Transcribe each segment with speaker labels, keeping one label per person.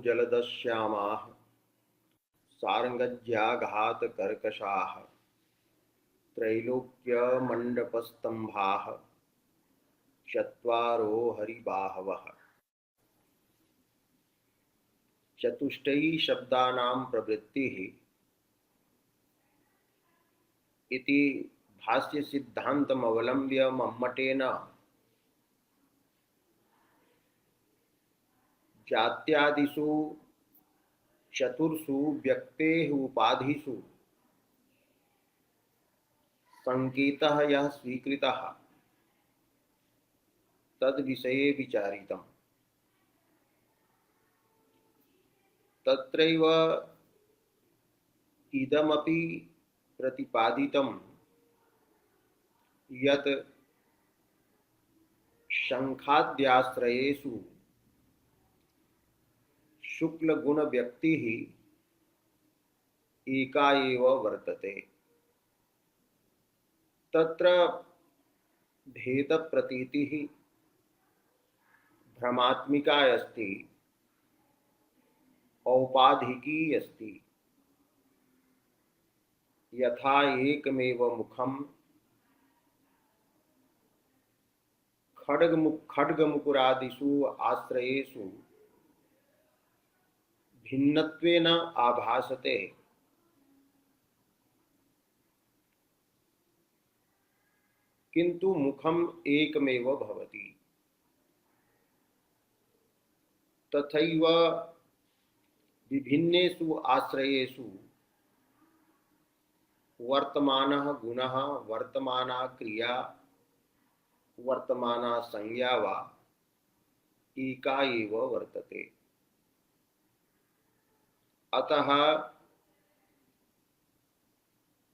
Speaker 1: जलदश्यामाः सार्ङ्गज्याघातकर्कशाः त्रैलोक्यमण्डपस्तम्भाः चत्वारो हरिबाहवः। चतुष्टयी शब्दानां प्रवृत्तिः इति भाष्यसिद्धान्तमवलम्ब्य मम्मटेन जात्यादिषु चतुर्षु व्यक्तेः उपाधिषु संकेतः यः स्वीकृतः तद्विषये विचारितम्। तत्रैव इदमपि प्रतिपादितं यत् शङ्खाद्याश्रयेषु शुक्लगुणव्यक्तिः एका एव वर्तते। तत्र भेदप्रतीतिः भ्रमात्मिका अस्ति, औपाधिकी अस्ति। यथा एकमेव मुखं खड्गमुकुरादिषु आश्रयेषु भिन्नत्वेन आभासते, किंतु मुखम एकमेव भवति। तथैव विभिन्नेषु आश्रयेषु वर्तमानः गुणः, वर्तमाना क्रिया, वर्तमाना संज्ञा वा एका एव वर्तते। अतः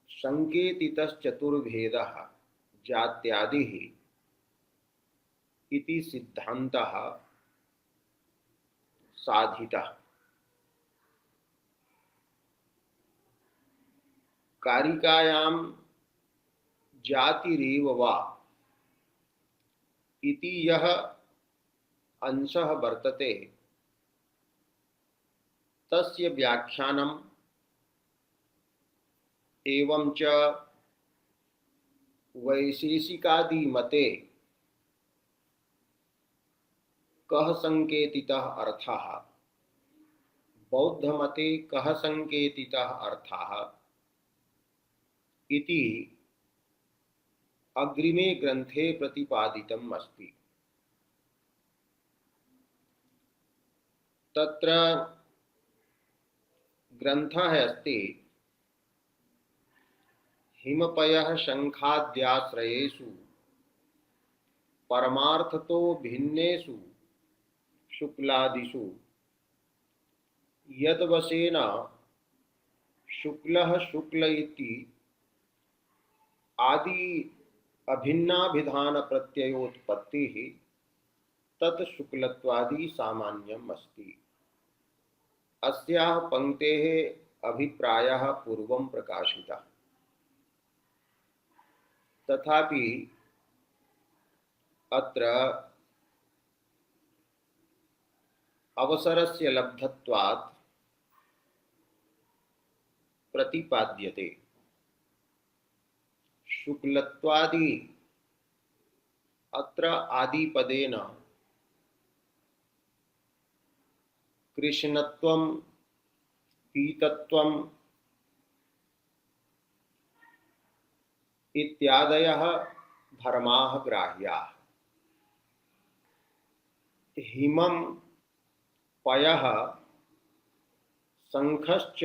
Speaker 1: संकेतितश्चतुर्भेदः जात्यादिः इति सिद्धान्तः साधितः। कारिकायां जातिरेव वा इति यः अंशः वर्तते तस्य व्याख्यानम् एवं च वैशेषिकादि मते कः संकेतितः अर्थः, बौद्ध मते कः संकेतितः अर्थः इति अग्रिमे ग्रंथे प्रतिपादितम् अस्ति। तत्र ग्रंथः अस्ति हिमपयः शंखाद्याश्रयेषु परमार्थतो भिन्नेषु शुक्लादिषु यद्वशेन शुक्लः शुक्ल इति आदि अभिन्नाभिधान प्रत्ययोत्पत्तिः तत् शुक्लत्वादि सामान्यम् अस्ति। अस्याः पंक्तेः अभिप्रायः पूर्वं प्रकाशितः। तथापि अत्र अवसरस्य लब्धत्वात् प्रतिपाद्यते। शुक्लत्वादि अत्र आदिपदेन कृष्णत्वं, पीतत्वं इत्यादयः धर्माः ग्राह्याः। हिमं, पयः, शंखश्च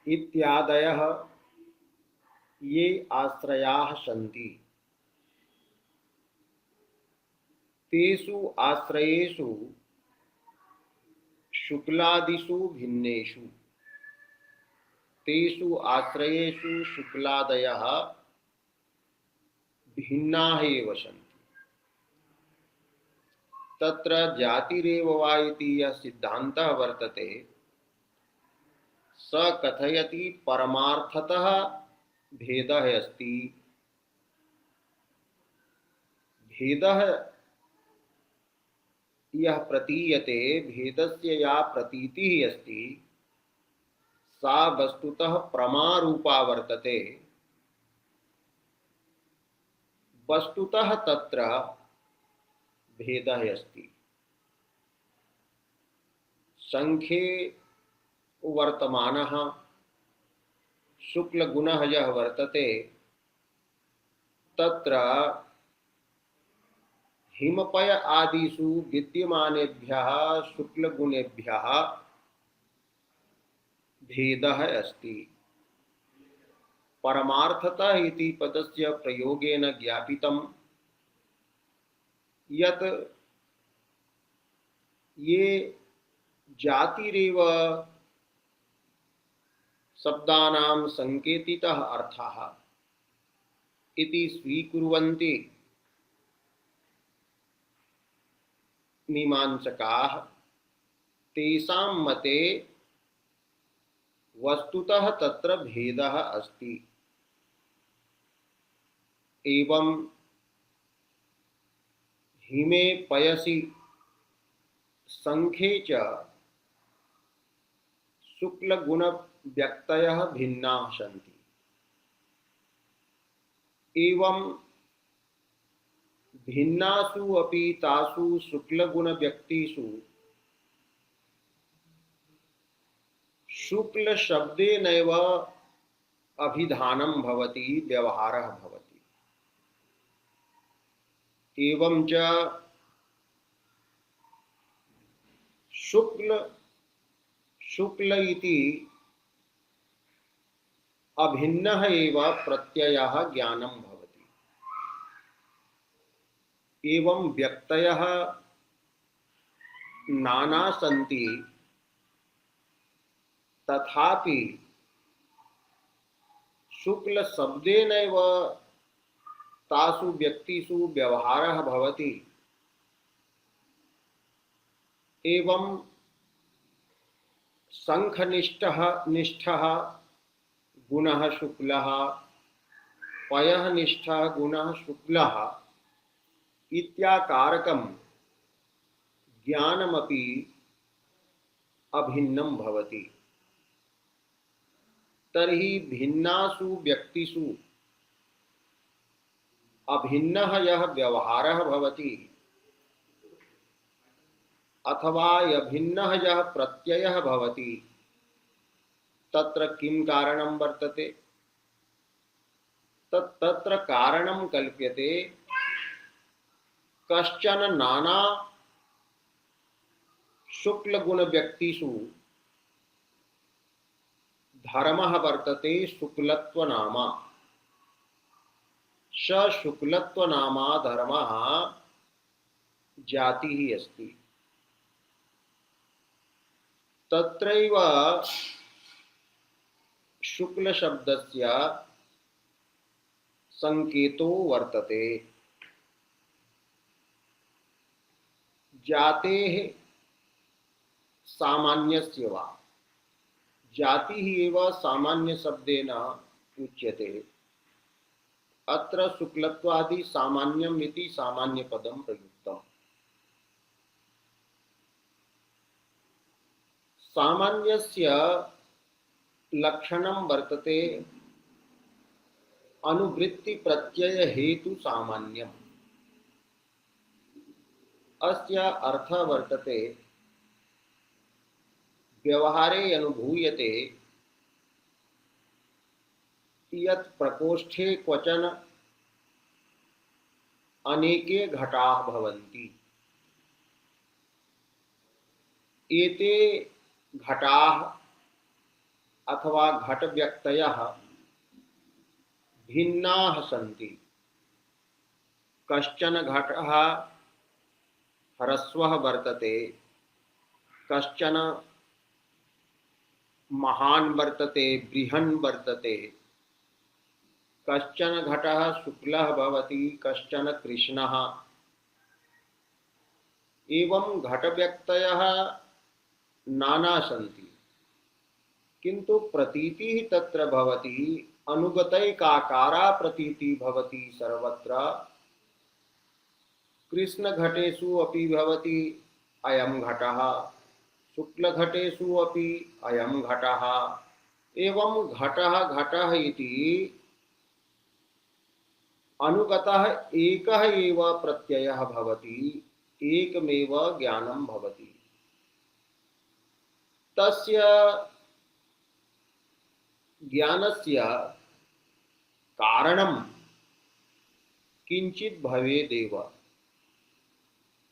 Speaker 1: इत्यादयः ये आश्रयाः सन्ति तेषु आश्रयेषु शुक्लादिषु भिन्नेषु तेषु आश्रयेषु शुक्लादयः भिन्नाः एव सन्ति। तत्र जातिरेव वा इति यः सिद्धान्तः वर्तते स कथयति परमार्थतः भेदः अस्ति। भेदः यह प्रतीयते भेदस्य या प्रतीतिः अस्ति सा वस्तुतः प्रमारूपा वर्तते। वस्तुतः तत्र भेदः अस्ति। संख्ये वर्तमानः शुक्लगुणः यः वर्तते तत्र हिमपय आदिषु विद्यमानेभ्यः शुक्लगुणेभ्यः भेदः अस्ति। परमार्थतः इति पदस्य प्रयोगेन ज्ञापितं यत् ये जातिरेव शब्दानां संकेतितः अर्थः इति स्वीकुर्वन्ति मीमांसकाः, तेषां मते वस्तुतः तत्र भेदः अस्ति। एवं हिमे पयसि संख्ये च शुक्लगुणव्यक्तयः भिन्नाः सन्ति। एवं भिन्नासु अपि तासु शुक्लगुणव्यक्तिषु शुक्लशब्देनैव अभिधानं भवति, व्यवहारः भवति। एवं च शुक्ल इति अभिन्नः एव प्रत्ययः ज्ञानं भवति। एवं व्यक्तयः नाना सन्ति, तथापि शुक्ल शब्देनैव तासु व्यक्तिषु व्यवहारः भवति। एवं शंखनिष्ठः गुणः शुक्लः, पयः निष्ठः गुणः शुक्लः इत्याकारकं ज्ञानमपि अभिन्नं भवति। तर्हि भिन्नासु व्यक्तिषु अभिन्नः यः व्यवहारः भवति अथवा अभिन्नः यः प्रत्ययः भवति तत्र किं कारणं वर्तते? तत्र कारणं कल्प्यते कश्चन नाना शुक्लगुण व्यक्तिषु धर्मः वर्तते शुक्लत्वनामा। स शुक्लत्वनामा धर्मः जातिः अस्ति। तत्रैव शुक्ल शब्दस्य संकेतो वर्तते। जातेः सामान्यस्य वा, जातिः एव सामान्य शब्देन उच्यते। अत्र शुक्लत्वादि सामान्यम् इति सामान्य पदं प्रयुक्तम्। सामान्यस्य लक्षणं वर्तते अनुवृत्ति प्रत्यय हेतु सामान्यम्। अस्य अर्थः वर्तते व्यवहारे अनुभूयते यत् प्रकोष्ठे क्वचन अनेके घटाः भवन्ति। एते घटाः अथवा घटव्यक्तयः भिन्नाः सन्ति। कश्चन घटः ह्रस्वः वर्तते, कश्चन महान् वर्तते, बृहन् वर्तते, कश्चन घटः शुक्लः भवति, कश्चन कृष्णः। एवं घटव्यक्तयः नाना सन्ति, किन्तु प्रतीतिः तत्र भवति अनुगतैकाकारा प्रतीतिः भवति सर्वत्र। कृष्णघटेषु अपि भवति, अयं घटः, शुक्लघटेषु अपि अयं घटः। एवं घटः घटः इति अनुगतः एकः एव प्रत्ययः भवति, एकमेव ज्ञानं भवति। तस्य ज्ञानस्य कारणं किंचित भवेदेव।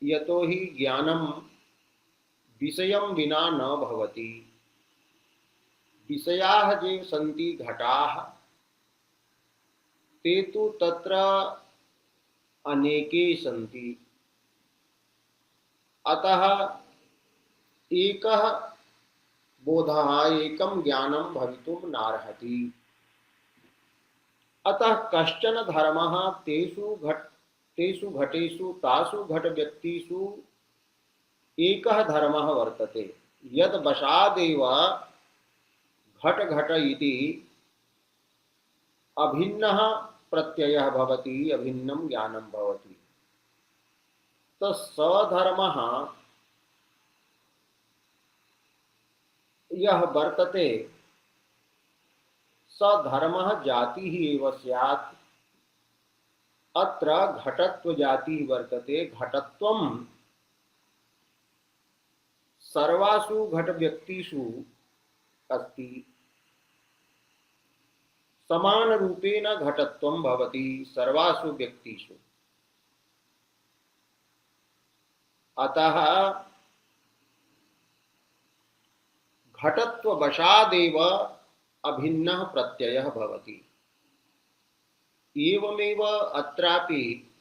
Speaker 1: यतो हि ज्ञानं विषयं विना न भवति। विषयाः ये सन्ति घटाः, ते तु तत्र अनेके सन्ति। अतः एकः बोधः, एकं ज्ञानं भवितुं नार्हति। अतः कश्चन धर्मः तेषु घटेषु तासु घट व्यक्तिषु एकः धर्मः वर्तते, यद् वशादेव घट घट इति अभिन्नः प्रत्ययः भवति, अभिन्नं ज्ञानं भवति। तो सधर्मः यः वर्तते, सधर्मः जातिः एव स्यात्। अत्र घटत्व जातिः वर्तते। घटत्वं सर्वासु घट व्यक्तिषु अस्ति। समान रूपेण घटत्वं भवति सर्वासु व्यक्तिषु। अतः घटत्व वशादेव अभिन्नः प्रत्ययः भवति। एवमेव अत्रापि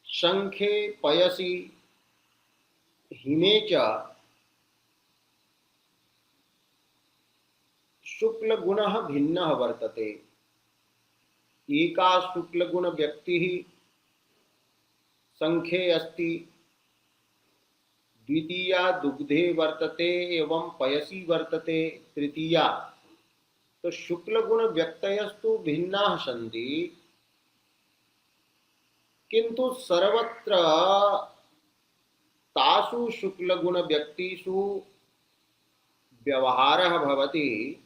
Speaker 1: शंखे पयसि हिमे च शुक्लगुणः भिन्नः वर्तते। एका शुक्लगुण व्यक्तिः शंखे अस्ति, द्वितीया दुग्धे वर्तते एवं पयसी वर्तते तृतीया। तो शुक्लगुण व्यक्तयस्तु भिन्नाः सन्ति, किंतु सर्वत्र तासु शुक्लगुण व्यक्तिषु व्यवहारः भवति,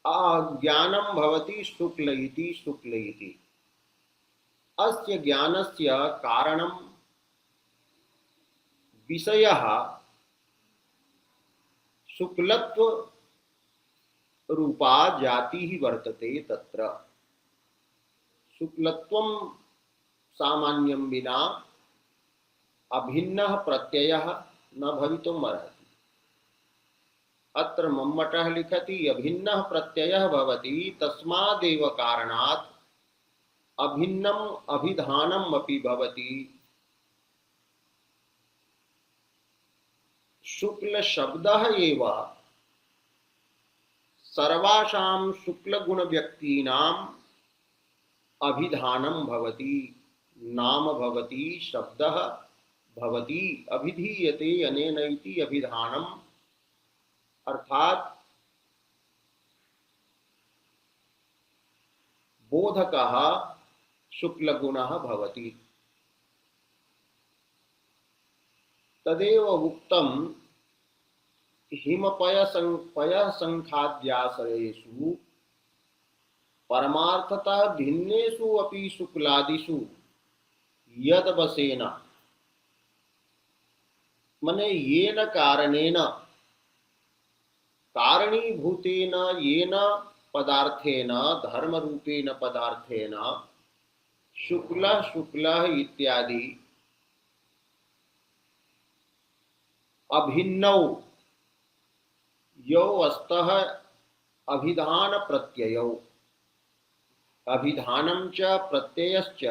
Speaker 1: ज्ञानं भवति शुक्ल इति शुक्ल इति। अस्य ज्ञानस्य कारणं विषयः शुक्लत्व रूपा जातिः वर्तते। तत्र शुक्लत्वं सामान्यं विना अभिन्नः प्रत्ययः न भवितुम् अर्हति। अत्र मम्मटः लिखति अभिन्नः प्रत्ययः भवति, तस्मादेव कारणात् अभिन्नम् अभिधानम् अपि भवति। शुक्ल शब्दः एव सर्वासां शुक्लगुण व्यक्तीनाम् अभिधानं भवति, नाम भवति, शब्दः भवति, अभिधीयते अनेन इति अभिधानम्। अर्थात बोधकः शुक्लगुणः भवति। तदेव उक्तं हिमपयसंख्याद्याश्रयेषु परमार्थतः भिन्नेषु अपि शुक्लादिषु यद्वशेन, मने येन कारणेन, कारणीभूतेन येन पदार्थेन, धर्मरूपेण पदार्थेन शुक्ल शुक्ल इत्यादि अभिन्नौ यौ अस्तः अभिधान प्रत्ययौ, अभिधानं च प्रत्ययश्च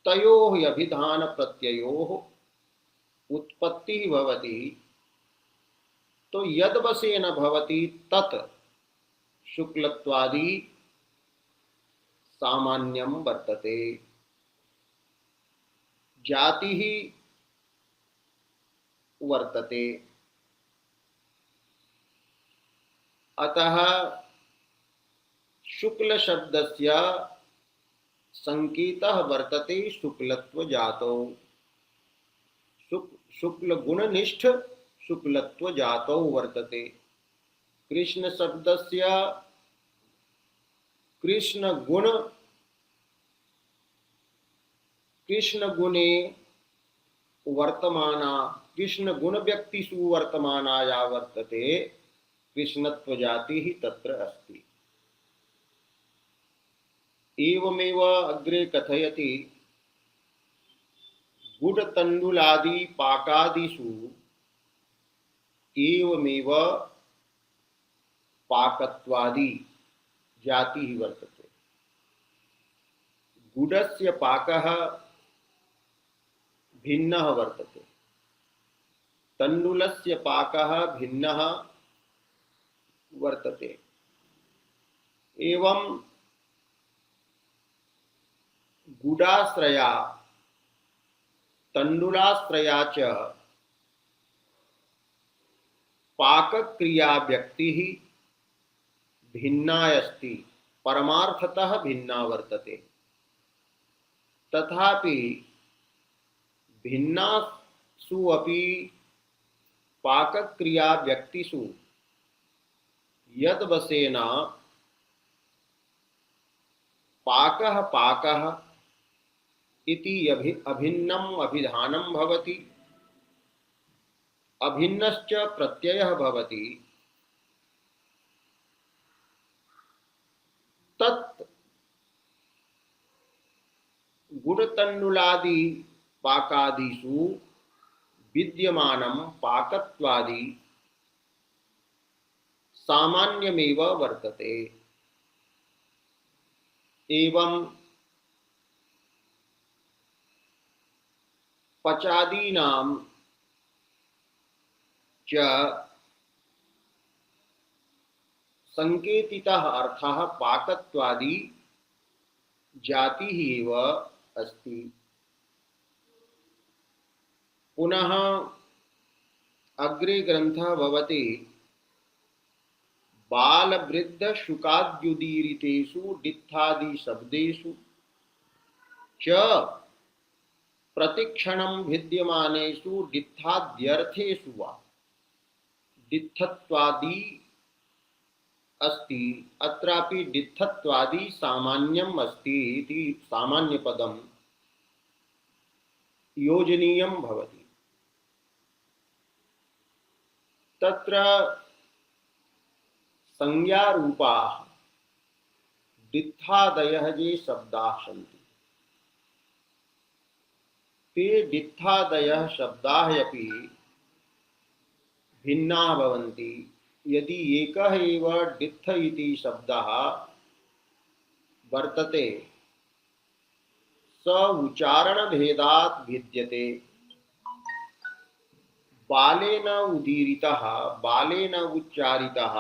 Speaker 1: तयोः अभिधान प्रत्ययोः उत्पत्तिः भवति। तो यद्वशेन भवति तत् शुक्लत्वादि सामान्यं वर्तते। जातिः वर्तते। अतः शुक्ल शब्दस्य संकेतः वर्तते शुक्लत्व जातौ। शुक्ल गुणनिष्ठ शुक्लत्व जातौ वर्तते। कृष्ण शब्दस्य कृष्ण गुण कृष्ण गुणे वर्तमाना कृष्ण गुण व्यक्तिषु वर्तमाना या वर्तते कृष्णत्व जाति ही तत्र अस्ति। एवमेव अग्रे कथयति गुडतण्डुलादि पाकादिषु एवमेव पाकत्वादि जाति ही वर्तते। गुडस्य पाकः भिन्नः वर्तते, तण्डुलस्य पाकः भिन्नः वर्तते। एवं गुडाश्रया तण्डुलाश्रया च पाकक्रिया व्यक्ति भिन्ना अस्ति, परमार्थतः भिन्ना वर्तते। तथापि भिन्नासु अपि पाकक्रिया व्यक्तिषु यद्वशेन पाकः पाकः इति अभिन्नम् अभिधानं भवति, अभिन्नश्च प्रत्ययः भवति। तत् गुडतण्डुलादि पाकादिषु विद्यमानं पाकत्वादि सामान्यमेव वर्तते। एवं पचादीनां च संकेतितः अर्थः पाकत्वादि जाति एव अस्ति। पुनः अग्रे ग्रंथः भवति बालवृद्ध शुकाद्युदीरितेषु डित्थादि शब्देषु च प्रतिक्षणं भिद्यमानेषु डित्थाद्यर्थेषु वा डित्थत्वादि अस्ति। अत्रापि डित्थत्वादि सामान्यम् अस्ति इति सामान्यपदं योजनीयं भवति। तत्र संज्ञारूपाः डित्थादयः ये शब्दाः सन्ति, ते डित्थादयः शब्दाः अपि भिन्नाः भवन्ति। यदि एकः एव डित्थ इति शब्दः वर्तते स उच्चारणभेदात् भिद्यते। बालेन उदीरितः बालेन उच्चारितः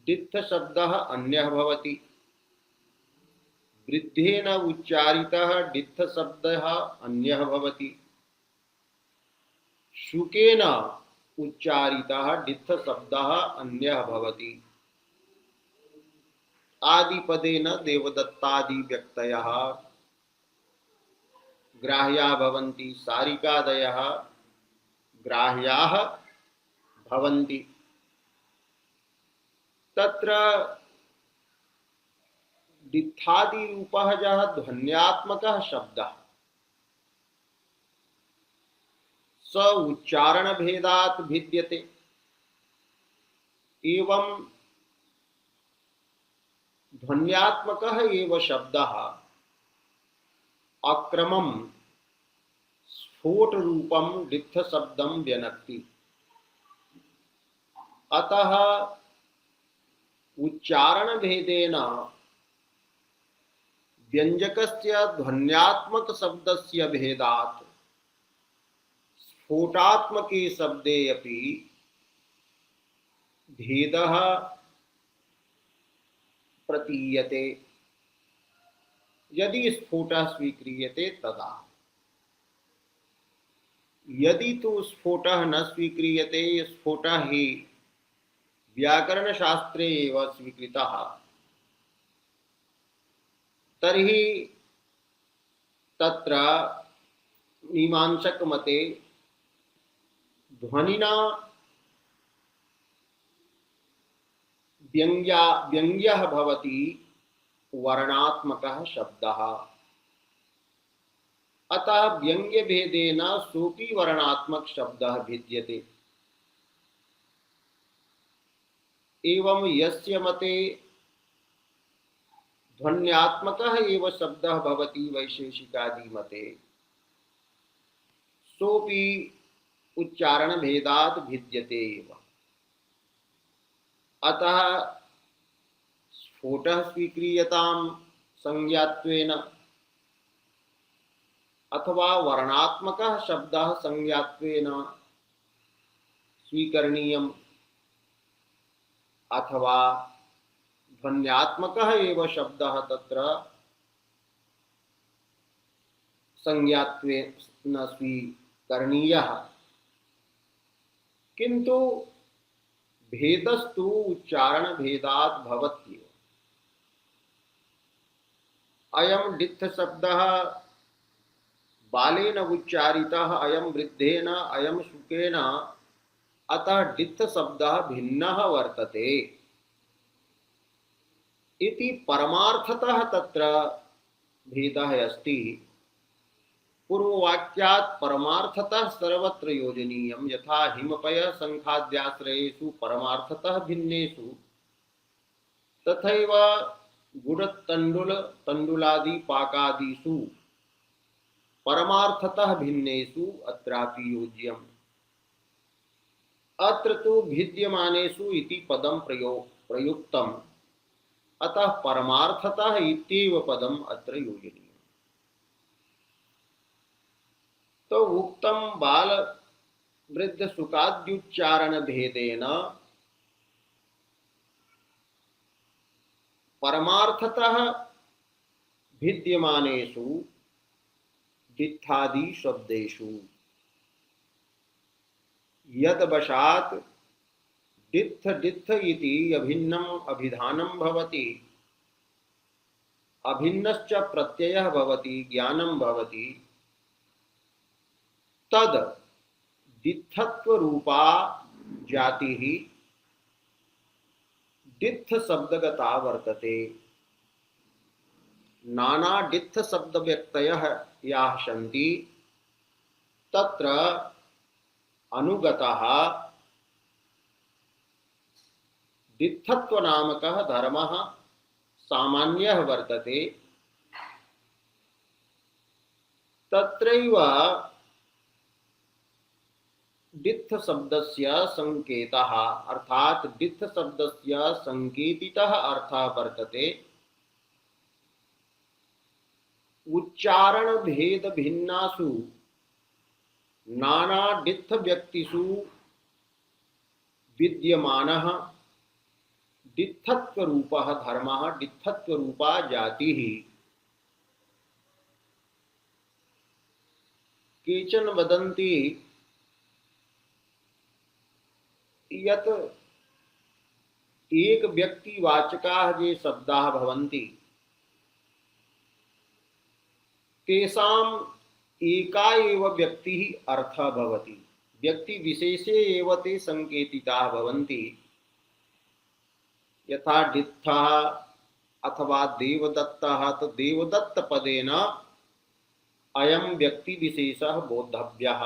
Speaker 1: डित्थ शब्दः अन्यः भवति, वृद्धेन उच्चारितः डित्थ शब्दः अन्यः भवति, शुकेन उच्चारितः डित्थ शब्दः अन्यः भवति। आदिपदेन देवदत्तादि व्यक्तयः ग्राह्या भवन्ति, सारिकादयः ग्राह्याः भवन्ति। तत्र डित्थादि रूपः यः ध्वन्यात्मकः शब्दः स उच्चारण भेदात् भिद्यते। एवं ध्वन्यात्मकः एव शब्दः अक्रमं स्फोट रूपं डित्थ शब्दं व्यनक्ति। अतः उच्चारण भेदेन व्यंजकस्य ध्वन्यात्मक शब्दस्य भेदात् स्फोटात्मके शब्दे अपि भेदः प्रतीयते। यदि स्फोटः स्वीक्रियते तदा, यदि तो स्फोटः न स्वीक्रियते, स्फोटः ही व्याकरण शास्त्रे एव स्वीकृतः, तर्हि तत्र मीमांसक मते ध्वनिना व्यङ्ग्यः भवति वर्णात्मकः शब्दः। अतः व्यङ्ग्यभेदेन सोऽपि वर्णात्मक शब्दः भिद्यते। एवं यस्य मते ध्वन्यात्मकः एव शब्दः भवति वैशेषिकादि मते, सोऽपि उच्चारण भेदात् भिद्यते एव। अतः स्फोटः स्वीक्रियतां संज्ञात्वेन अथवा वर्णात्मकः शब्दः संज्ञात्वेन स्वीकरणीयम्, अथवा ध्वन्यात्मकः एव शब्दः तत्र संज्ञात्वेन स्वीकरणीयः। किन्तु भेदस्तु उच्चारण भेदात् भवत्येव। अयं डित्थ शब्दः बालेन उच्चारितः, अयं वृद्धेन, अयं शुकेन, अतः डित्थ शब्दः भिन्नः वर्तते इति परमार्थतः तत्र भेदः अस्ति। पूर्ववाक्यात् परमार्थतः सर्वत्र योजनीयं, यथा हिमपय शंखाद्याश्रयेषु परमार्थतः भिन्नेषु तथैव गुडतण्डुल तण्डुलादि पाकादिषु परमार्थतः भिन्नेषु अत्रापि योज्यम्। अत्र तु भिद्यमानेषु इति पदं प्रयुक्तम्, अतः परमार्थतः इत्येव पदम् अत्र योजनीयम्। तो उक्तं बाल वृद्ध सुखाद्युच्चारण भेदेन परमार्थतः भिद्यमानेषु डित्थादि शब्देषु यद्वशात् डित्थ डित्थ इति अभिन्नम् अभिधानं भवति, अभिन्नश्च प्रत्ययः भवति, ज्ञानं भवति, तद डित्थत्व रूपा जातिः डित्थ शब्दगता वर्तते। नाना डित्थ शब्द व्यक्तयः याः सन्ति तत्र अनुगतः डित्थत्व नामकः धर्मः सामान्यः वर्तते। तत्रैव डित्थ शब्दस्य संकेतः अर्थात डित्थ शब्दस्य संकेतितः अर्थः वर्तते उच्चारण भेद भिन्नासु नाना डित्थ व्यक्तिषु विद्यमानः डित्थत्व रूपः धर्मः, डित्थत्व रूपा जातिः। केचन वदन्ति यत् एक व्यक्तिवाचकाः ये शब्दाः भवन्ति तेषाम् एका एव व्यक्तिः अर्थः भवति, व्यक्ति विशेषे एव ते संकेतिताः भवन्ति। यथा डित्थः अथवा देवदत्तः, तो देवदत्त पदेन अयं व्यक्ति विशेषः बोद्धव्यः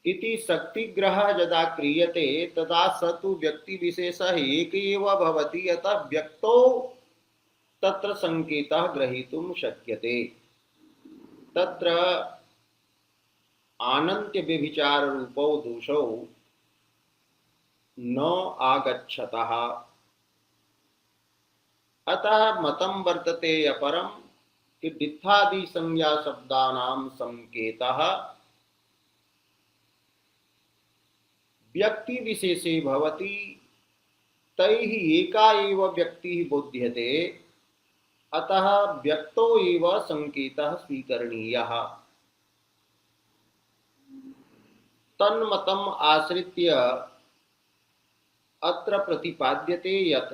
Speaker 1: इति शक्तिग्रहः यदा क्रियते तदा स तु व्यक्ति विशेषः एक एव भवति, अतः व्यक्तौ तत्र संकेतः ग्रहीतुं शक्यते। तत्र आनन्त्य व्यभिचार रूपौ दोषौ न आगच्छतः। अतः मतं वर्तते अपरं कि डित्थादि संज्ञा शब्दानां संकेतः व्यक्ति विशेषे भवति, तैः एका एव व्यक्तिः बोध्यते, अतः व्यक्तौ एव संकेतः स्वीकरणीयः। तन्मतम् आश्रित्य अत्र प्रतिपाद्यते यत्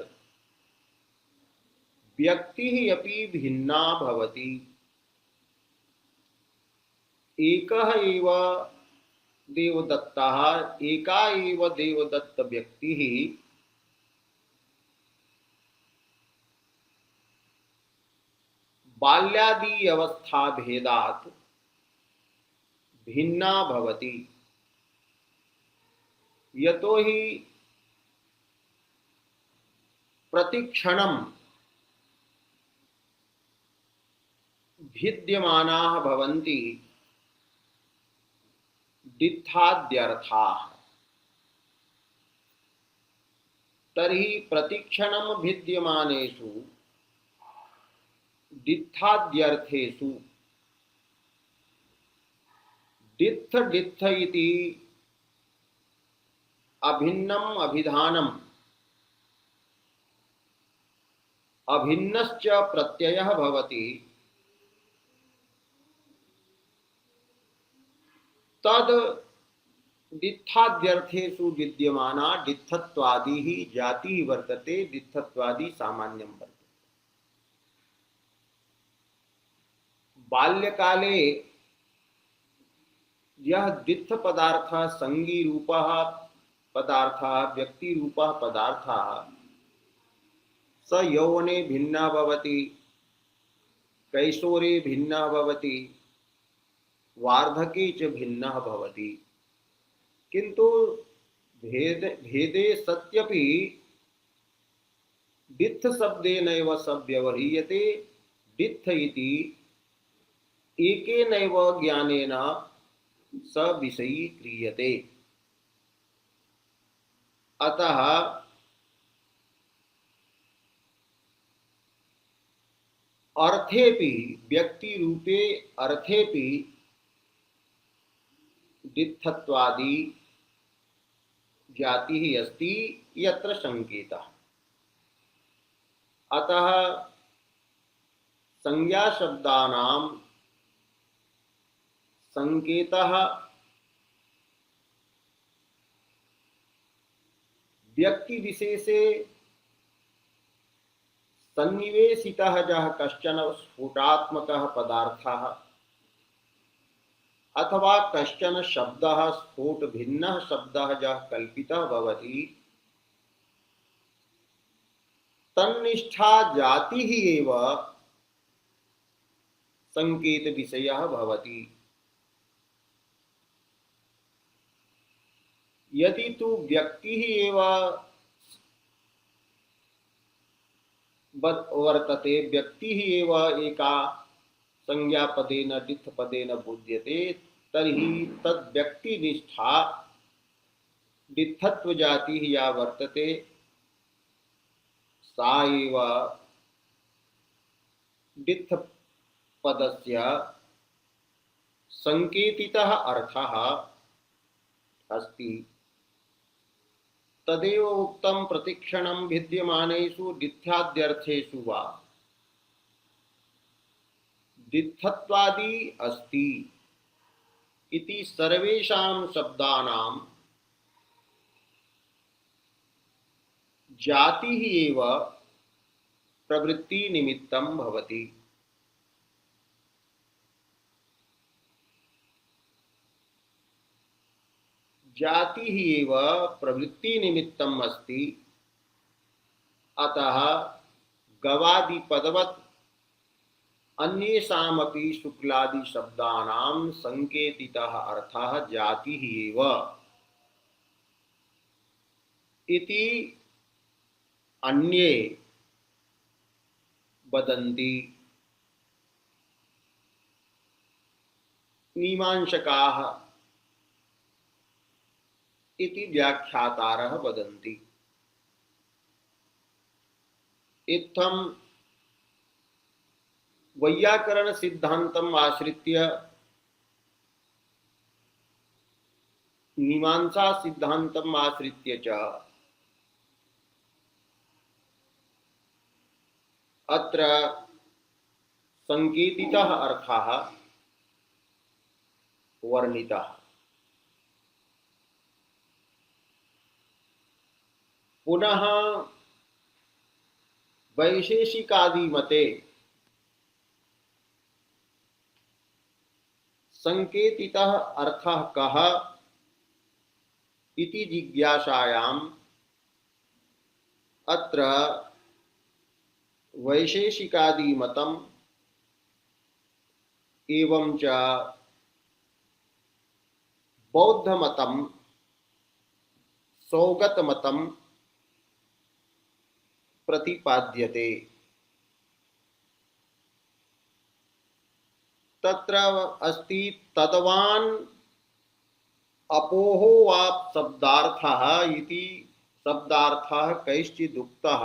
Speaker 1: व्यक्तिः अपि भिन्ना भवति। एकः एव देवदत्तः, एका एव देवदत्त व्यक्तिः बाल्यादि अवस्था भेदात् भिन्ना भवति। यतो हि प्रतिक्षणं भिद्यमानाः भवन्ति दित्थाद्यर्थाः। तर्हि प्रतिक्षणं भिद्यमानेषु दित्थाद्यर्थेषु दित्थ दित्थ इति अभिन्नम् अभिधानम् अभिन्नश्च प्रत्ययः भवति। तद दित्थाद्यर्थेषु विद्यमाना दित्थत्वादिः जातिः वर्तते, दित्थत्वादि सामान्यं वर्तते। बाल्यकाले यह दित्थ पदार्थः संगी रूपः पदार्थः व्यक्ति रूपः पदार्थः स यौवने भिन्ना भवति, कैशोरे भिन्ना भवति, वार्धके च भिन्नः भवति। किन्तु भेदे सत्यपि दित्थ शब्देनैव स व्यवह्रियते। दित्थ इति एकेनैव ज्ञानेन स विषयी क्रियते। अतः अर्थेपि व्यक्ति रूपे अर्थेपि दित्थत्वादि जातिः अस्ति यत्र संकेतः। अतः संज्ञा शब्दानां संकेतः व्यक्ति विशेषे सन्निवेशितः यः कश्चन स्फुटात्मकः पदार्थः अथवा कश्चन शब्दः स्फोट भिन्नः शब्दः यः कल्पितः भवति तन्निष्ठा जातिः एव संकेत विषयः भवति। यदि तु व्यक्तिः एव वर्तते, व्यक्तिः एव एका संज्ञापदेन दित्थपदेन बोध्यते, तर्हि तद् व्यक्तिनिष्ठा दित्थत्व जातिः या वर्तते सा एव दित्थ पदस्य संकेतितः अर्थः अस्ति। तदेव उक्तं प्रतिक्षणं भिद्यमानेषु दित्थाद्यर्थेषु वा दित्थत्वादि अस्ति इति सर्वेषां शब्दानां जातिः एव प्रवृत्ति निमित्तं भवति। जातिः एव प्रवृत्ति निमित्तम् अस्ति। अतः गवादि पदवत् अन्येषामपि शुक्लादि शब्दानां संकेतितः अर्थः जातिः एव इति अन्ये वदन्ति। मीमांसकाः इति व्याख्यातारः वदन्ति। इत्थं वैयाकरण सिद्धान्तम् आश्रित्य मीमांसा सिद्धान्तम् आश्रित्य च अत्र संकेतितः अर्थः वर्णितः। पुनः वैशेषिकादि मते संकेतितः अर्थः कः इति जिज्ञासायाम् अत्र वैशेषिकादि मतम् एवं च बौद्ध मतम् सौगत मतम् प्रतिपाद्यते। तत्र अस्ति तद्वान् अपोहो वा शब्दार्थः इति शब्दार्थः कैश्चिदुक्तः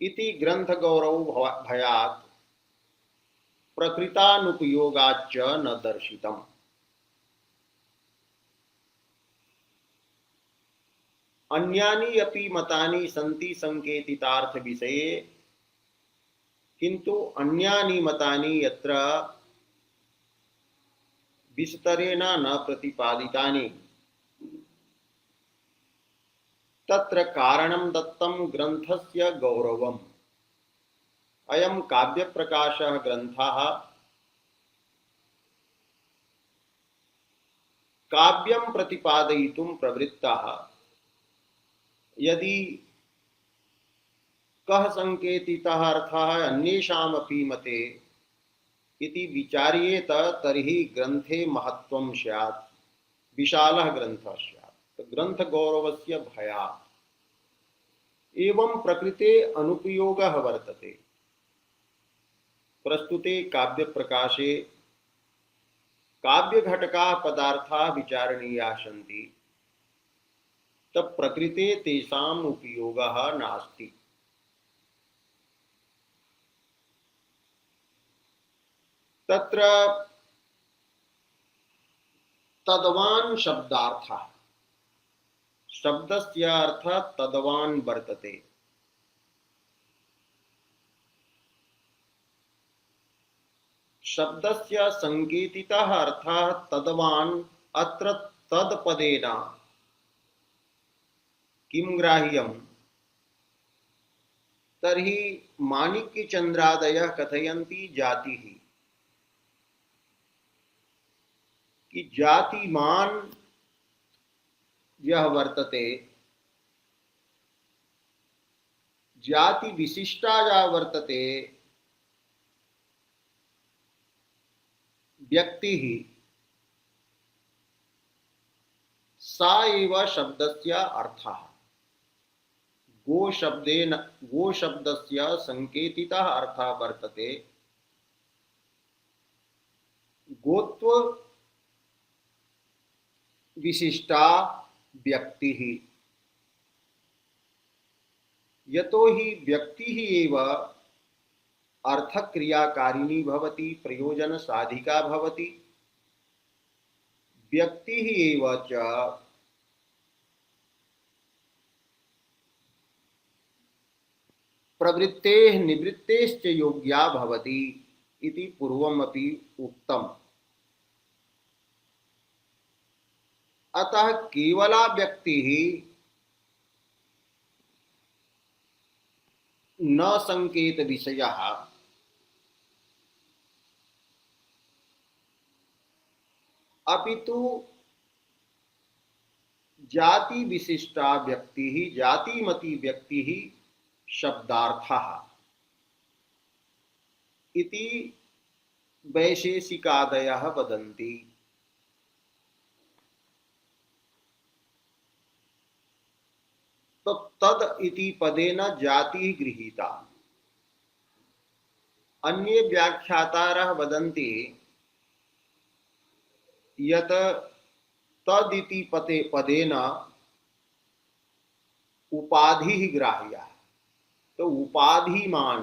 Speaker 1: इति ग्रंथगौरव भयात् प्रकृतानुपयोगाच्च न दर्शितम्। अन्यानि अपि मतानि सन्ति संकेतितार्थ विषये, किन्तु अन्यानि मतानि यत्र विस्तरेण न प्रतिपादितानि तत्र कारणं दत्तं ग्रंथस्य गौरवम्। अयं काव्यप्रकाशः ग्रंथः काव्यं प्रतिपादयितुं प्रवृत्तः। यदि कः संकेतितः अर्थः अन्येषामपि मते इति विचार्येत तर्हि ग्रंथे महत्त्वं स्यात्, विशालः ग्रंथः स्यात्। ग्रंथ गौरवस्य भयात् एवं प्रकृते अनुपयोगः वर्तते। प्रस्तुते काव्य प्रकाशे काव्य घटका पदार्थाः विचारणीयाः सन्ति, तब प्रकृते तेषाम् उपयोगः नास्ति। तत्र तद्वान् शब्दार्थः, शब्दस्य अर्थः तद्वान् वर्तते। शब्दस्य संकेतितः अर्थः तद्वान् अत्र तत्पदेन किं ग्राह्यम्? तर्हि माणिक्यचंद्रादयः कथयन्ति जातिः, कि जातिमान यह वर्तते, जाति विशिष्टा या वर्तते व्यक्ति ही सा एव शब्दस्य अर्थः। गो शब्दस्य संकेतितः अर्थः वर्तते गोत्व विशिष्टा व्यक्ति ही। यतो हि व्यक्ति ही एव अर्थक्रियाकारिणी भवति, प्रयोजन साधिका भवति। व्यक्ति ही एव च प्रवृत्तेः निवृत्तेश्च योग्या भवति इति पूर्वमपि उक्तम्। अतः केवला व्यक्ति ही न संकेत विषयः, अपितु जाति विशिष्टा व्यक्ति ही, जातिमती व्यक्ति ही शब्दार्थः इति वैशेषिकादयः वदन्ति। तो तद इति पदेन जाति गृहीता। अन्ये व्याख्यातारः वदन्ति यत तदिति पदेन उपाधि ग्राह्या। तो उपाधिमान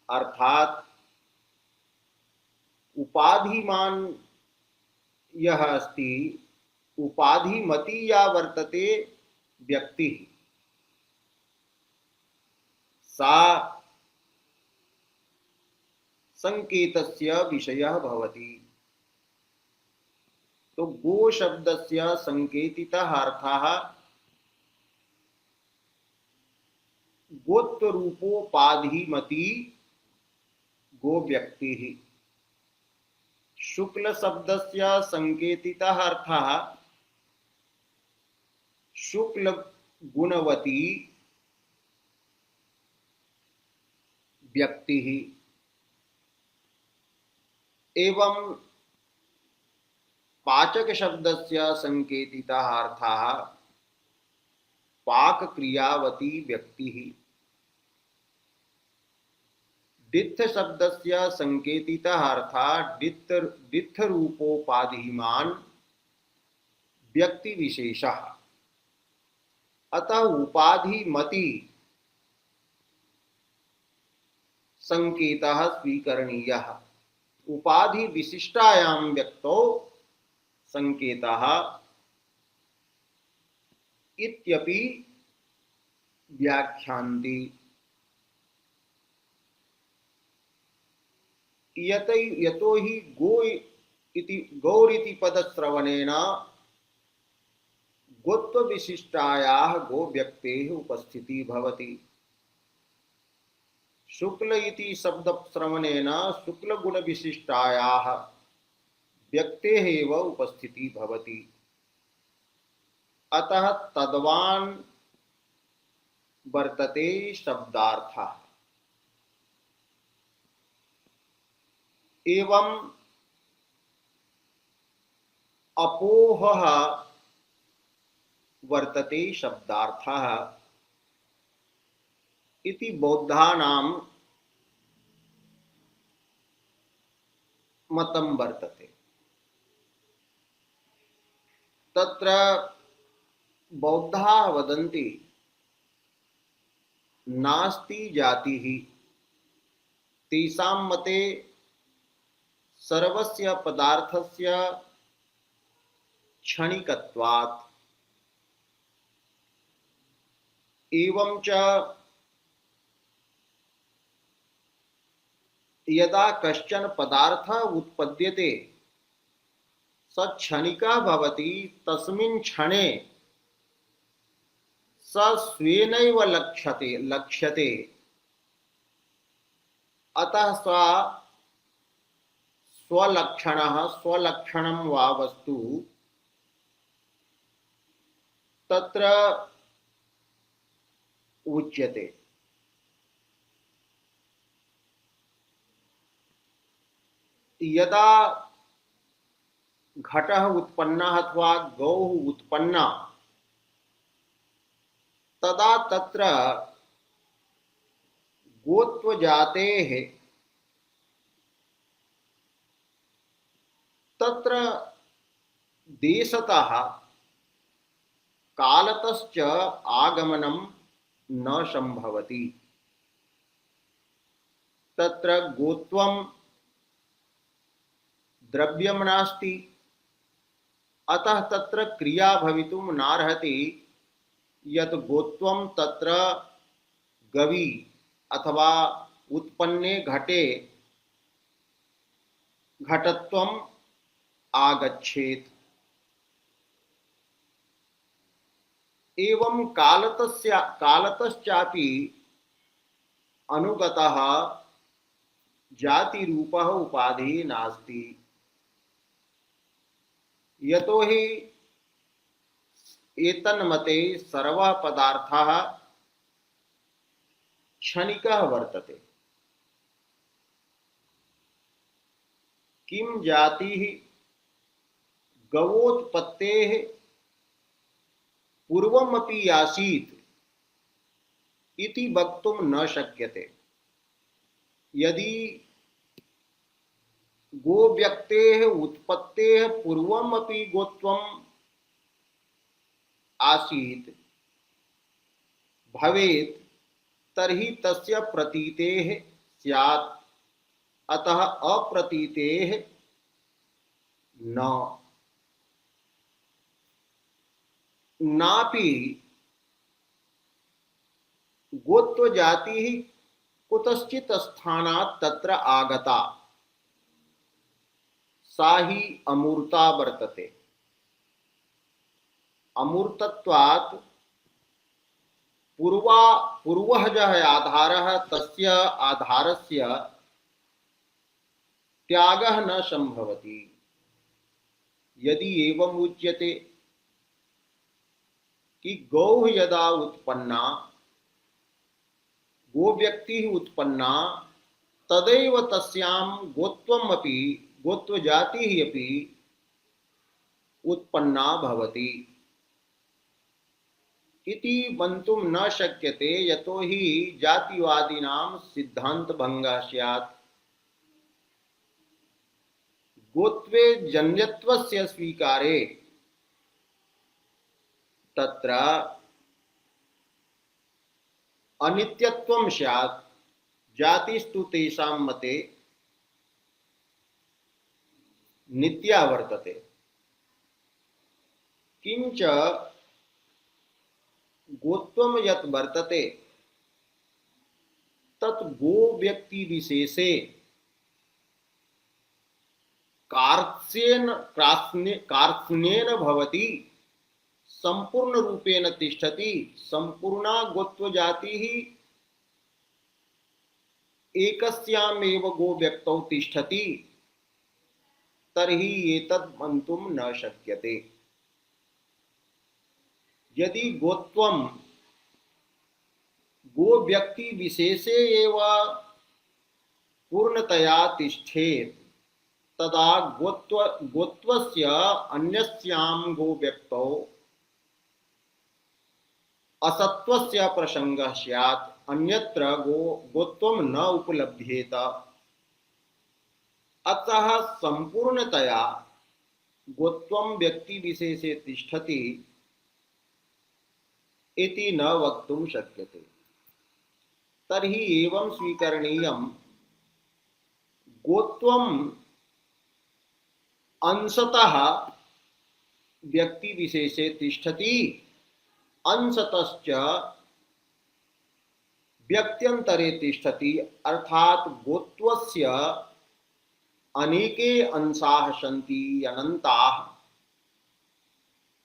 Speaker 1: अर्थात उपाधिमान यह अस्ति, उपाधिमती या वर्तते व्यक्ति सा संकेतस्य विषयः भवति। तो गो शब्दस्य संकेतितः अर्थः गोत्र रूपोपाधिमती गो व्यक्ति ही। शुक्ल शब्दस्य संकेतितः अर्थः शुक्ल गुणवती व्यक्ति ही एवं पाचक शब्दस्य संकेतितः अर्थः पाक क्रियावती व्यक्ति ही। डित्थ शब्दस्य संकेतितः अर्थः डित्थ रूपोपाधिमान व्यक्ति विशेषः। अतः उपाधिमति संकेतः स्वीकरणीयः। उपाधि विशिष्टायां व्यक्तौ संकेतः इत्यपि व्याख्यान्ति। यतो हि गौरिति पदश्रवणेन गोत्वविशिष्टायाः गो व्यक्तेः उपस्थितिः भवति। शुक्ल इति शब्दश्रवणेन शुक्लगुणविशिष्टायाः व्यक्तेः एव उपस्थितिः भवति। अतः तद्वान् वर्तते शब्दार्थः। एवं अपोहः वर्तते शब्दार्थः इति बौद्धानां मतं वर्तते। तत्र बौद्धाः वदन्ति नास्ति जातिः। तेषां मते सर्वस्य पदार्थस्य क्षणिकत्वात्। एवं च यदा कश्चन पदार्थः उत्पद्यते स क्षणिकः भवति। तस्मिन् क्षणे स स्वेनैव लक्ष्यते। अतः स्वलक्षणं वा वस्तु तत्र उच्यते। यदा घटः उत्पन्नः अथवा गौः उत्पन्ना तदा तत्र गोत्वजातेः तत्र देशतः कालतश्च आगमनं न संभवति। तत्र गोत्वं द्रव्यं नास्ति। अतः तत्र क्रिया भवितुं नार्हति। यत् गोत्वं तत्र गवि अथवा उत्पन्ने घटे घटत्वम् आगच्छेत्। एवं कालतश्चापि अनुगतः जातिरूपः उपाधिः नास्ति। यतो हि एतन्मते सर्वः पदार्थः क्षणिकः वर्तते। किं जातिः गवोत्पत्तेः पूर्वमपि आसीत् इति वक्तुं न शक्यते। यदि गोव्यक्तेः उत्पत्तेः पूर्वमपि गोत्वम् आसीत् भवेत् तर्हि तस्य प्रतीतेः स्यात्। अतः अप्रतीतेः न। नापि गोत्वजातिः कुतश्चित् स्थानात् तत्र आगता सा ही अमूर्ता वर्तते। अमूर्तत्वात् पूर्वः यः आधारः तस्य आधारस्य त्यागः न संभवति। यदि एवं उच्यते कि गौः यदा उत्पन्ना, गो व्यक्ति उत्पन्ना, तदैव तस्यां गोत्वम् अपि गोत्वजातिः अपि उत्पन्ना भवति इति मंतुं न शक्यते, यतो हि जातिवादिनां सिद्धान्तभङ्गः स्यात्। गोत्वे जन्यत्वस्य स्वीकारे तत्र अनित्यत्वं स्यात्। जातिस्तु तेषां मते नित्या वर्तते। किंच गोत्वं यत् वर्तते तत् गो व्यक्ति विशेषे कार्त्स्येन भवति, संपूर्ण रूपेण तिष्ठति। संपूर्णा गोत्वजातिः एकस्यामेव गो व्यक्तौ तिष्ठति, तर्हि एतद् मंतुं न शक्यते। यदि गोत्वं गो व्यक्ति विशेषे एव पूर्णतया तिष्ठेत्, तदा गोत्वस्य अन्यस्यां गो व्यक्तौ असत्वस्य प्रसंगः स्यात्। अन्यत्र गोत्वं न उपलभ्येत। अतः संपूर्णतया गोत्वं व्यक्ति विशेषे तिष्ठति इति न वक्तुं शक्यते। तर्हि एवं स्वीकरणीयं, गोत्वं अंशतः व्यक्ति विशेषे तिष्ठति, अंशतश्च व्यक्त्यंतरे तिष्ठति। अर्थात गोत्वस्य अनेके अंशाः सन्ति, अनन्ताः।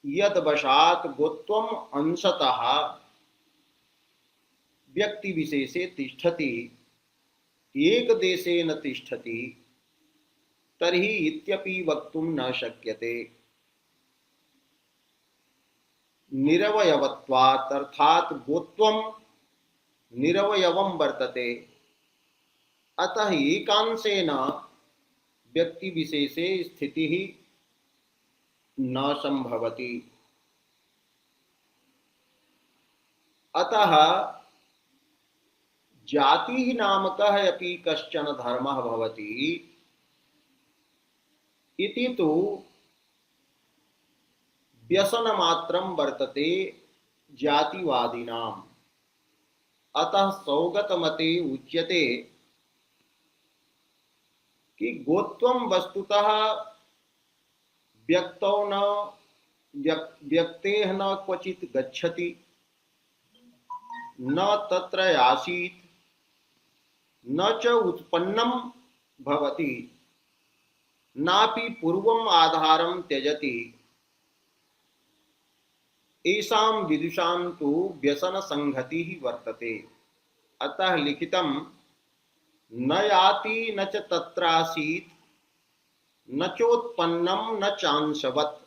Speaker 1: यद्वशात् गोत्वं अंशतः व्यक्ति विशेषे तिष्ठति, एक देशे न तिष्ठति, तर्हि इत्यपि वक्तुं न शक्यते। निरवयवत्वात्, अर्थात गोत्वं निरवयवं वर्तते, अतः एकांशेन व्यक्ति विशेषे स्थितिः न संभवति। अतः जातिः नामकः अपि कश्चन धर्मः भवति इति तु व्यसनमात्रं वर्तते जातिवादिनाम्। अतः सौगतमते उच्यते कि गोत्वं वस्तुतः व्यक्तेः न क्वचित् गच्छति, न तत्र आसीत्, न च उत्पन्नं भवति, नापि पूर्वम् आधारं त्यजति। एषां विदुषां तु व्यसन संगतिः वर्तते। अतः लिखितं न याति न च तत्रासीत्, न चोत्पन्नं न चांशवत्,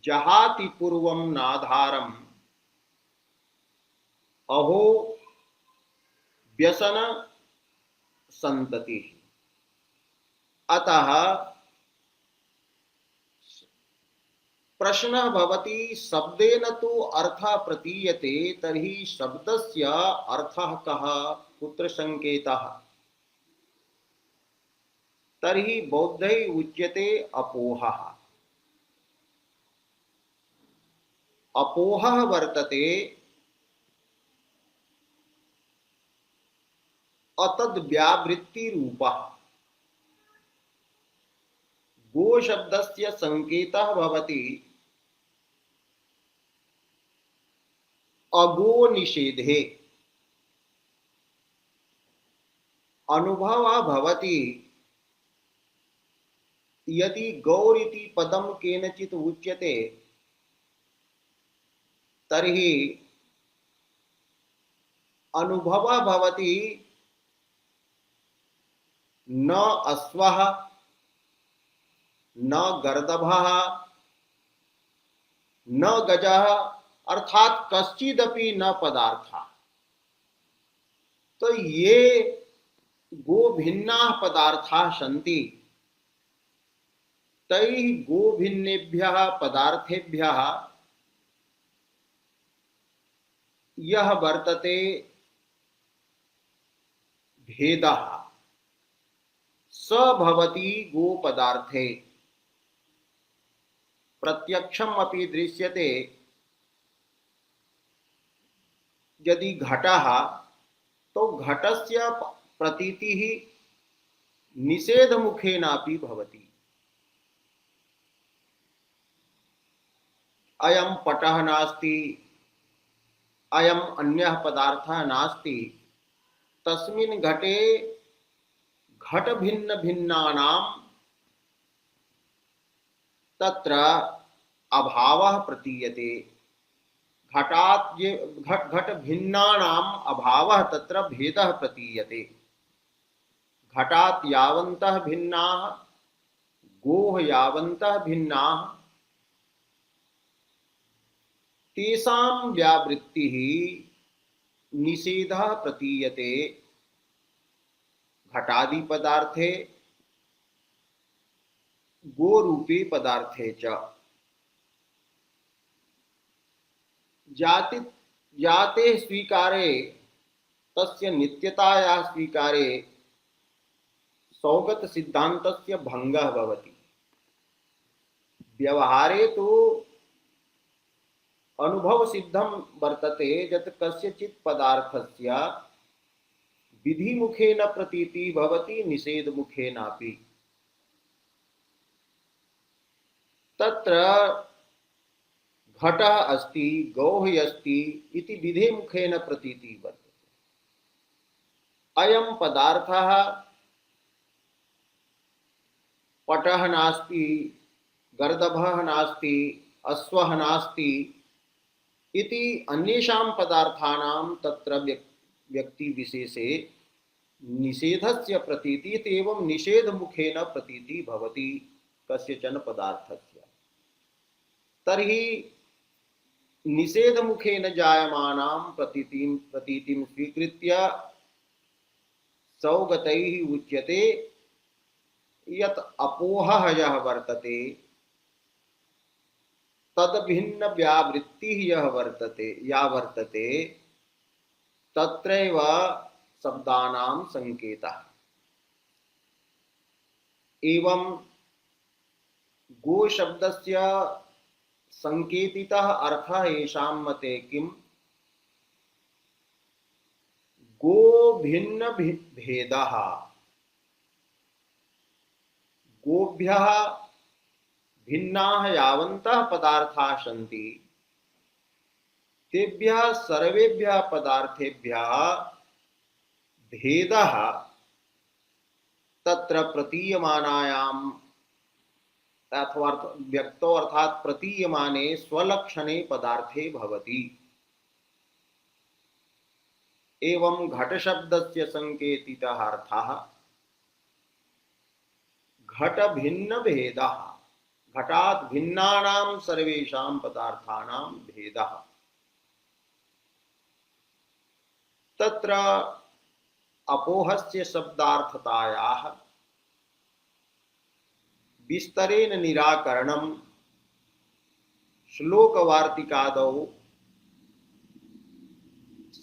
Speaker 1: जहाति पूर्वं नाधारम्, अहो व्यसन संतति। अतः प्रश्नः भवति, शब्देन तु अर्थः प्रतीयते, तर्हि शब्दस्य अर्थः कः, कुत्र संकेतः? तर्हि बौद्धैः उच्यते अपोहः। अपोहः वर्तते अतद्व्यावृत्ति रूपः। गो शब्दस्य संकेतः भवति अगो निषेधे। अनुभवः भवति यदि गौरिति पदं केनचित् उच्यते, तर्हि अनुभवः भवति न अश्वः न गर्दभः न गजः अर्थात कश्चिदपि न पदार्थ। तो ये गो भिन्ना पदार्था सन्ति, तैः गो भिन्नेभ्यः पदार्थेभ्यः यह वर्तते भेदः स भवति गो पदार्थे। प्रत्यक्षम अपि दृश्यते। यदि घटः तो घटस्य प्रतीतिः निषेध मुखेनापि भवति। अयं पटः नास्ति, अयम् अन्यः पदार्थः नास्ति, तस्मिन् घटे घट भिन्न भिन्नानां तत्र अभावः प्रतीयते। घटात् घट भिन्नानाम् अभावः तत्र भेदः प्रतीयते। घटात् यावन्तः भिन्नाः गोः यावन्तः भिन्नाः तेषां व्यावृत्तिः निषेधः प्रतीयते घटादि पदार्थे गोरूपे पदार्थे च। जाते स्वीकारे तस्य नित्यतायाः स्वीकारे सौगत सिद्धान्तस्य भंगः भवति। व्यवहारे तो अनुभव सिद्धं वर्तते यत् कस्यचित् पदार्थस्य विधिमुखेन प्रतीति भवति निषेधमुखेनापि। तत्र घटः अस्ति गौः अस्ति इति विधिमुखेन प्रतीति वर्तते। अयं पदार्थः पटः नास्ति, गर्दभः नास्ति, अश्वः नास्ति इति अन्येषां पदार्थानां तत्र व्यक्ति विशेषे निषेधस्य प्रतीति एवं निषेध मुखेन प्रतीति भवति कस्यचन पदार्थस्य। तर्हि निषेध मुखेन जायमानां प्रतीतिं स्वीकृत्य सौगतैः उच्यते यत् अपोहः यः वर्तते तद भिन्न व्यावृत्तिः यः वर्तते या वर्तते तत्रैव शब्दानां संकेतः। एवं गो शब्दस्य संकेतितः अर्थः येषां मते किम्? गो भिन्न भेदः। गोभ्यः भिन्नाः यावन्तः पदार्थाः सन्ति तेभ्यः सर्वेभ्यः पदार्थेभ्यः भेदः तत्र प्रतीयमानायाम् अथवा व्यक्तो अर्थात प्रतीयमाने स्वलक्षणे पदार्थे भवति। एवं घट शब्दस्य संकेतितः अर्थः घट भिन्न भेदः, घटात् भिन्नानां सर्वेषां पदार्थानां भेदः। तत्र अपोहस्य शब्दार्थतायाः विस्तरेण निराकरणं श्लोकवार्तिकादौ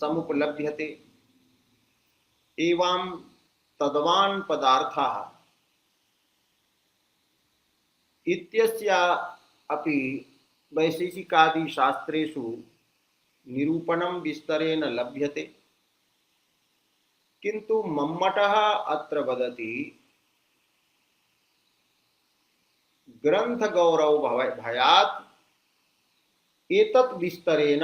Speaker 1: समुपलभ्यते। एवं तद्वान् पदार्थः इत्यस्य अपि वैशेषिकादि शास्त्रेषु निरूपणं विस्तरेण लभ्यते। किन्तु मम्मटः अत्र वदति ग्रंथ गौरव भयात् एतत् विस्तरेण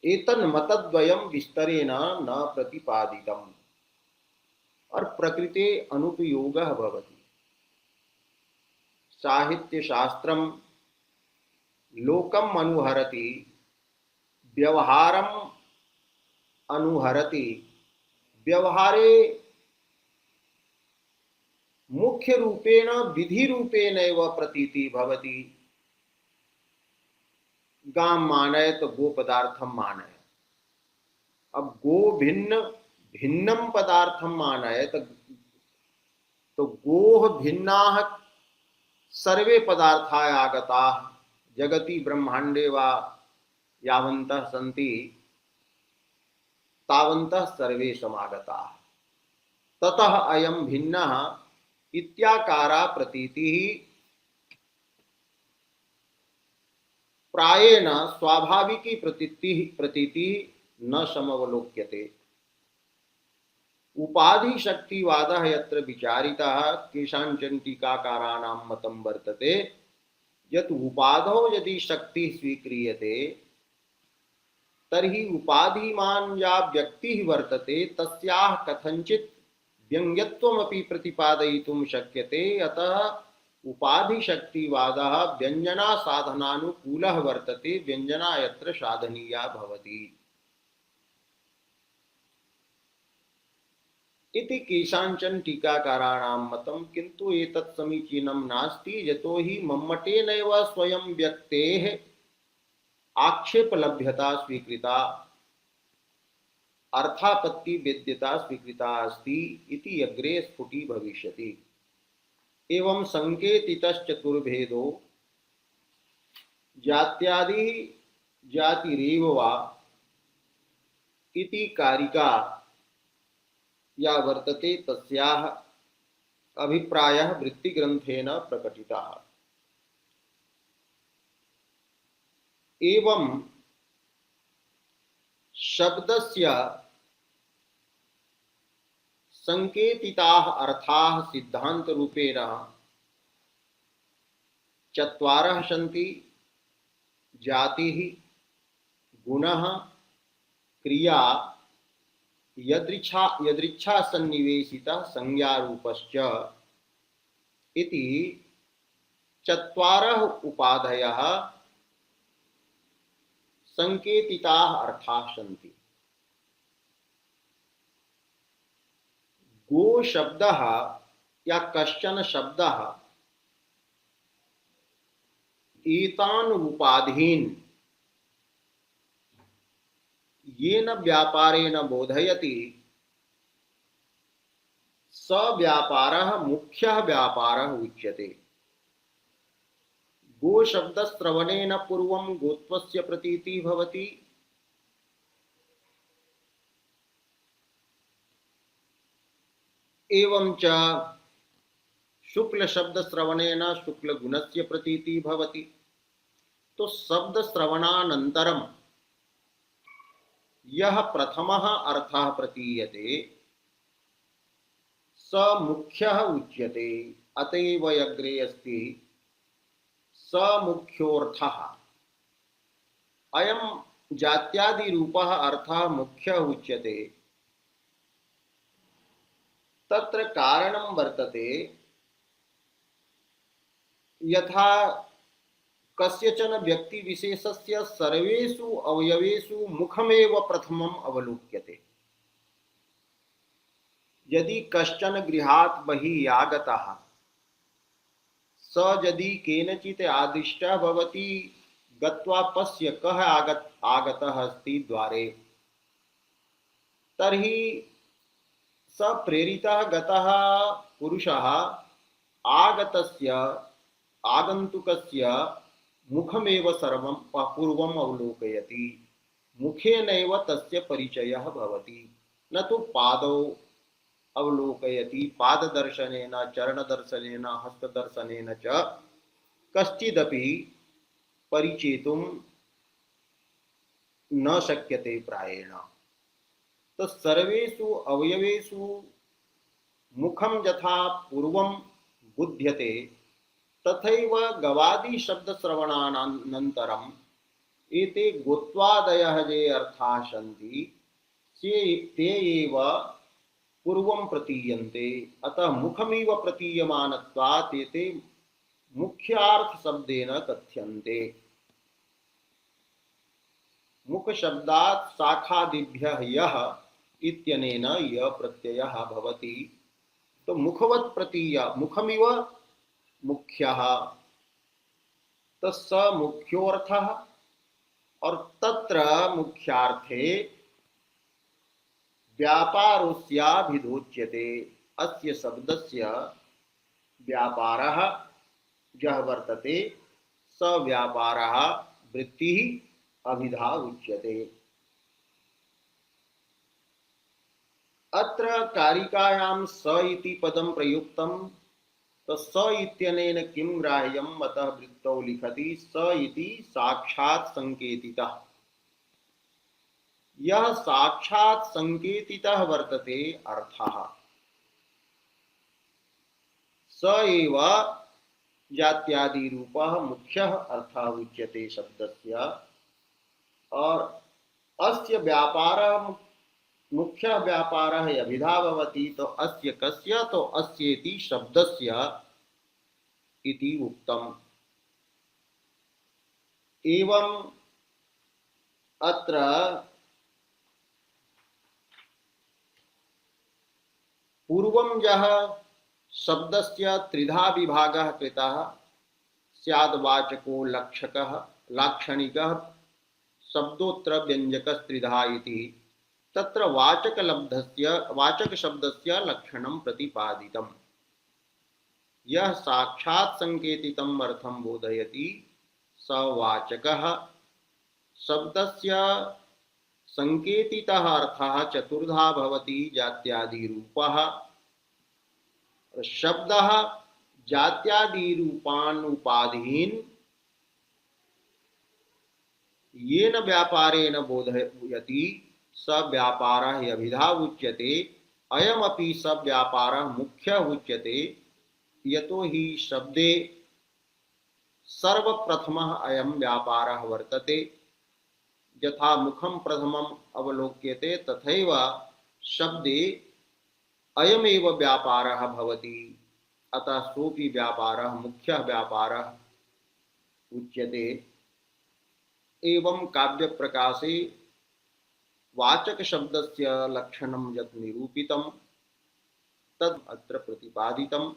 Speaker 1: एतन्मतद्वयं विस्तरेण न प्रतिपादितम् और प्रकृते अनुपयोगः भवति। साहित्य शास्त्रम लोकम अनुहरति व्यवहारम अनुहरति, व्यवहारे मुख्य रूपेण विधि रूपेणैव प्रतीति भवति। गां मानय तो गो पदार्थम मानय। अब गो भिन्न भिन्नम पदार्थम मानय तो गोह भिन्ना सर्वे पदार्था आगता जगति ब्रह्मांडे वा यावन्तः सन्ति तावन्तः सर्वे समागता ततः अयं भिन्नः इत्याकारा प्रतीतिः प्रायेण स्वाभाविकी प्रतीति न समवलोक्यते। उपाधि शक्तिवादः यत्र विचारितः केषाञ्चन टीकाकाराणां मतं वर्तते यत् उपाधौ यदि शक्ति स्वीक्रियते तर्हि उपाधिमान् या व्यक्तिः वर्तते तस्याः कथञ्चित् व्यङ्ग्यत्वमपि प्रतिपादयितुं शक्यते। अतः उपाधिशक्तिवादः व्यञ्जना साधनानुकूलः वर्तते, व्यञ्जना यत्र साधनीया भवति इति केषाञ्चन टीकाकाराणां मतं। किन्तु एतत् समीचीनं नास्ति, यतो हि मम्मटेनैव स्वयं व्यक्तेः आक्षेपलभ्यता स्वीकृता, अर्थापत्ति वेद्यता स्वीकृता अस्ति इति अग्रे स्फुटी भविष्यति। एवं संकेतितश्चतुर्भेदो जात्यादि जातिरेव वा इति कारिका या वर्तते तस्याः अभिप्रायः वृत्तिग्रन्थेन प्रकटितः। एवं शब्दस्य संकेतिताः अर्थाः सिद्धान्तरूपेण चत्वारः सन्ति। जातिः, गुणः, क्रिया, यदृच्छा सन्निवेशितः संज्ञारूपश्च इति चत्वारः उपाधयः संकेतिताः अर्थाः सन्ति। गो शब्दः या कश्चन शब्दः एतान् उपाधीन् येन व्यापारेण बोधयति स व्यापारः मुख्यः व्यापारः उच्यते। गो शब्दश्रवणेन पूर्वं गोत्वस्य प्रतीतिः भवति। एवं च शुक्ल शब्द श्रवणेन शुक्ल गुणस्य प्रतीति भवति। तो शब्द श्रवणानन्तरं यह प्रथमः अर्थः प्रतीयते स मुख्यः उच्यते। अतएव अग्रे अस्ति स मुख्योऽर्थः। अयं जात्यादिरूपः अर्थः मुख्यः उच्यते। तत्र कारणं वर्तते यथा कस्यचन व्यक्ति विशेषस्य सर्वेषु अवयवेषु मुखमेव प्रथमम् अवलोक्यते। यदि कश्चन गृहात् बहिः आगतः स यदि केनचित् आदिष्टः भवति गत्वा पश्य कः आगतः अस्ति द्वारे, तर्हि स प्रेरितः गतः पुरुषः आगतस्य आगन्तुकस्य मुखमेव सर्वं पूर्वम् अवलोकयति। मुखेनैव तस्य परिचयः भवति, न तु पादौ अवलोकयति। पाददर्शनेन, चरणदर्शनेन, हस्तदर्शनेन च कश्चिदपि परिचेतुं न शक्यते प्रायेण। तो सर्वेषु अवयवेषु मुखं यथा पूर्वं बुध्यते तथैव गवादि शब्द श्रवणानन्तरम् एते गोत्वादयः ये अर्थाः सन्ति ते एव पूर्वं प्रतीयन्ते। अतः मुखमिव प्रतीयमानत्वात् एते मुख्यार्थ शब्देन कथ्यन्ते। मुख शब्दात् शाखादिभ्यः यः इत्यनेन य प्रत्ययः भवति। तो मुखवत् प्रतीय मुखमिव मुख्यः, तस् मुख्योऽर्थः। और तत्र मुख्यार्थे व्यापारोऽस्याभिधोच्यते। अस्य शब्दस्य व्यापारः यः वर्तते स व्यापारः वृत्तिः अभिधा उच्यते। अत्र कारिकायां स इति पदं प्रयुक्तं। तो स इत्यनेन किं ग्राह्यम्? अतः वृत्तौ लिखति स इति साक्षात् संकेतितः। यह साक्षात् संकेतितः वर्तते अर्थः। स एव जात्यादि रूपः मुख्यः अर्थः उच्यते शब्दस्य। और अस्य व्यापारः मुख्य व्यापारः अभिधा भवति। तो अस्य कस्य? तो अस्येति शब्दस्य इति उक्तम्। एवं अत्र पूर्वं यः शब्दस्य त्रिधा विभागः कृतः स्याद् वाचको लक्षकः लाक्षणिकः शब्दोत्तर व्यंजकस्त्रिधा इति। तत्र वाचक शब्दस्य लक्षणं प्रतिपादितम्। यः साक्षात् संकेतितम् अर्थं बोधयति स वाचकः। शब्दस्य संकेतितः अर्थः चतुर्धा भवति। जात्यादिरूपः शब्दः जात्यादिरूपानुपाधीन् येन व्यापारेण बोधयति स व्यापारः अभिधा उच्यते। अयमपि स व्यापारः मुख्यः उच्यते। यतो हि शब्दे सर्वप्रथमः अयं व्यापारः वर्तते। यथा मुखं प्रथमम् अवलोक्यते तथैव शब्दे अयमेव व्यापारः भवति। अतः सोऽपि व्यापारः मुख्यः व्यापारः उच्यते। एवं काव्य प्रकाशे वाचक शब्दस्य लक्षणं यत् निरूपितं तद् अत्र प्रतिपादितम्।